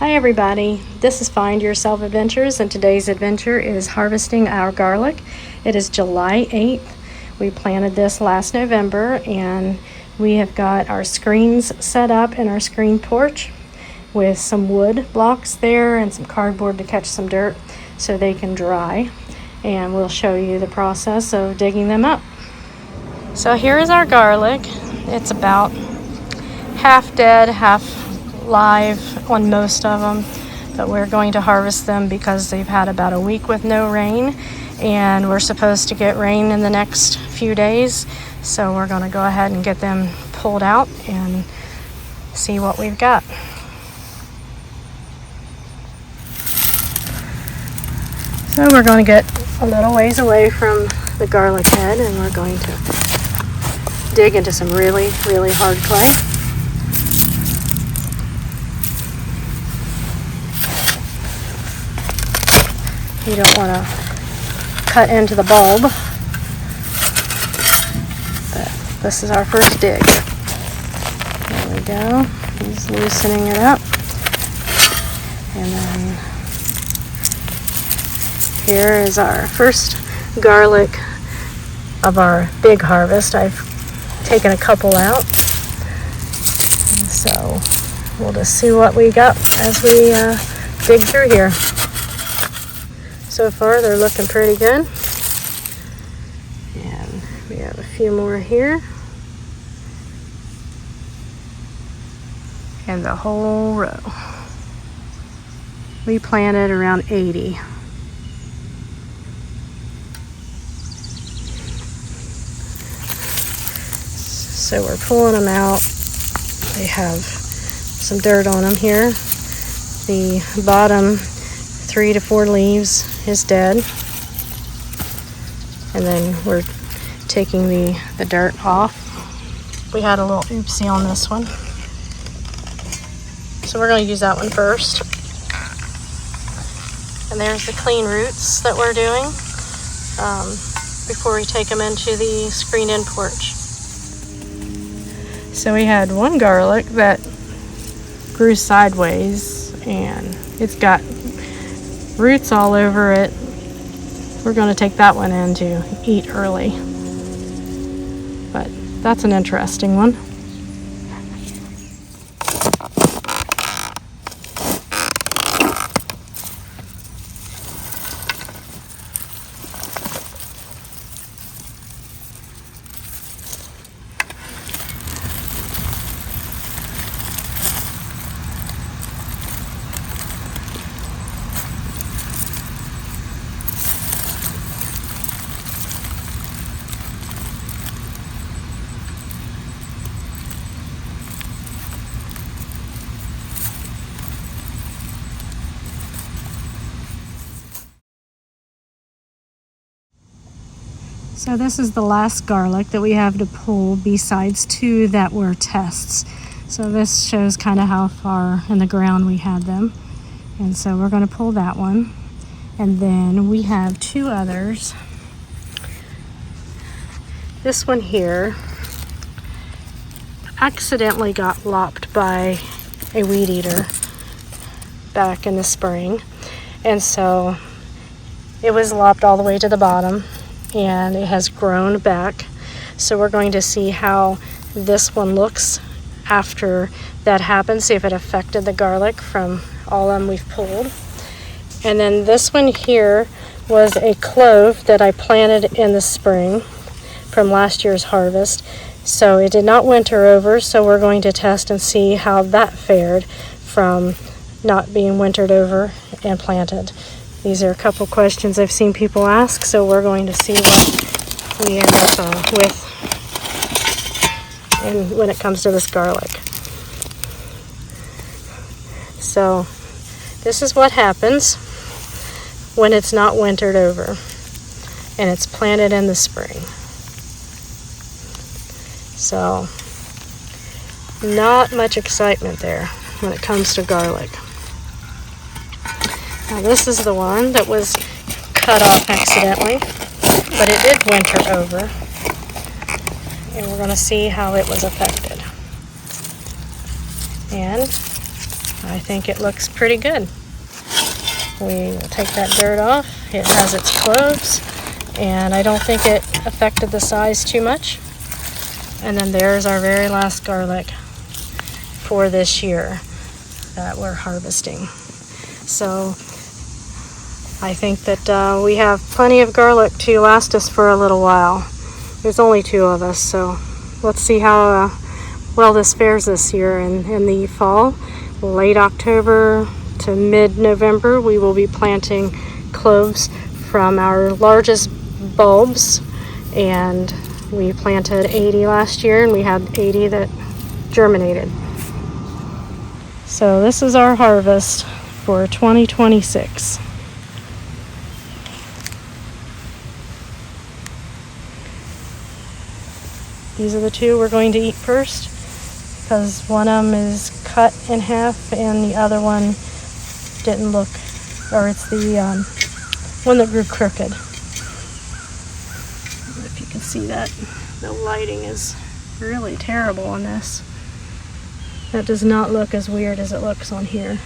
Hi everybody, this is Find Yourself Adventures, and today's adventure is harvesting our garlic. It is July 8th. We planted this last November, and we have got our screens set up in our screen porch with some wood blocks there and some cardboard to catch some dirt so they can dry. And we'll show you the process of digging them up. So here is our garlic. It's about half dead, half live on most of them, but we're going to harvest them because they've had about a week with no rain, and we're supposed to get rain in the next few days, so we're going to go ahead and get them pulled out and see what we've got. So we're going to get a little ways away from the garlic head, and we're going to dig into some really hard clay. You don't want to cut into the bulb, but this is our first dig. There we go. He's loosening it up. And then here is our first garlic of our big harvest. I've taken a couple out. So we'll just see what we got as we dig through here. So far, they're looking pretty good. And we have a few more here. And the whole row. We planted around 80. So we're pulling them out. They have some dirt on them here. The bottom 3 to 4 leaves is dead, and then we're taking the dirt off. We had a little oopsie on this one, so we're going to use that one first. And there's the clean roots that we're doing before we take them into the screened-in porch. So we had one garlic that grew sideways, and it's got roots all over it. We're going to take that one in to eat early, but that's an interesting one. So this is the last garlic that we have to pull besides 2 that were tests. So this shows kind of how far in the ground we had them. And so we're going to pull that one. And then we have 2 others. This one here accidentally got lopped by a weed eater back in the spring. And so it was lopped all the way to the bottom, and it has grown back. So we're going to see how this one looks after that happens, see if it affected the garlic from all of them we've pulled. And then this one here was a clove that I planted in the spring from last year's harvest. So it did not winter over, so we're going to test and see how that fared from not being wintered over and planted. These are a couple questions I've seen people ask, so we're going to see what we end up with and when it comes to this garlic. So this is what happens when it's not wintered over and it's planted in the spring. So not much excitement there when it comes to garlic. Now this is the one that was cut off accidentally, but it did winter over, and we're going to see how it was affected. And I think it looks pretty good. We will take that dirt off. It has its cloves, and I don't think it affected the size too much. And then there's our very last garlic for this year that we're harvesting. So I think that we have plenty of garlic to last us for a little while. There's only 2 of us, so let's see how well this fares this year. In the fall, late October to mid-November, we will be planting cloves from our largest bulbs, and we planted 80 last year, and we had 80 that germinated. So this is our harvest for 2026. These are the 2 we're going to eat first, because one of them is cut in half and the other one didn't look, or it's the one that grew crooked. If you can see that, the lighting is really terrible on this. That does not look as weird as it looks on here.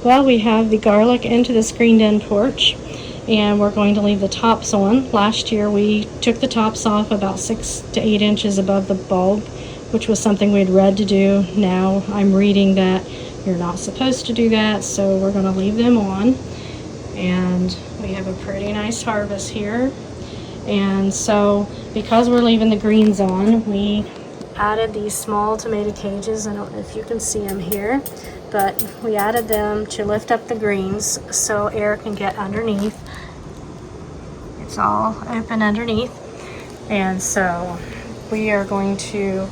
Well, we have the garlic into the screened-in porch, and we're going to leave the tops on. Last year we took the tops off about 6 to 8 inches above the bulb, which was something we had read to do. Now I'm reading that you're not supposed to do that, so we're going to leave them on. And we have a pretty nice harvest here. And so because we're leaving the greens on, we added these small tomato cages. I don't know if you can see them here, but we added them to lift up the greens so air can get underneath. It's all open underneath, and so we are going to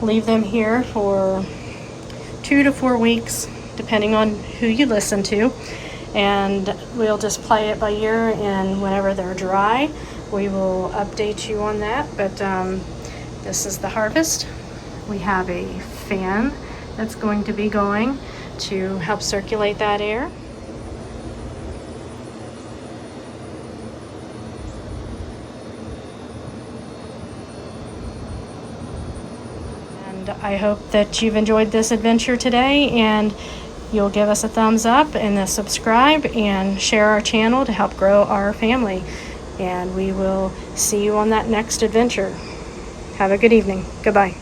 leave them here for 2 to 4 weeks, depending on who you listen to, and we'll just play it by ear, and whenever they're dry we will update you on that. But this is the harvest. We have a fan that's going to be going to help circulate that air. And I hope that you've enjoyed this adventure today, and you'll give us a thumbs up and subscribe and share our channel to help grow our family. And we will see you on that next adventure. Have a good evening. Goodbye.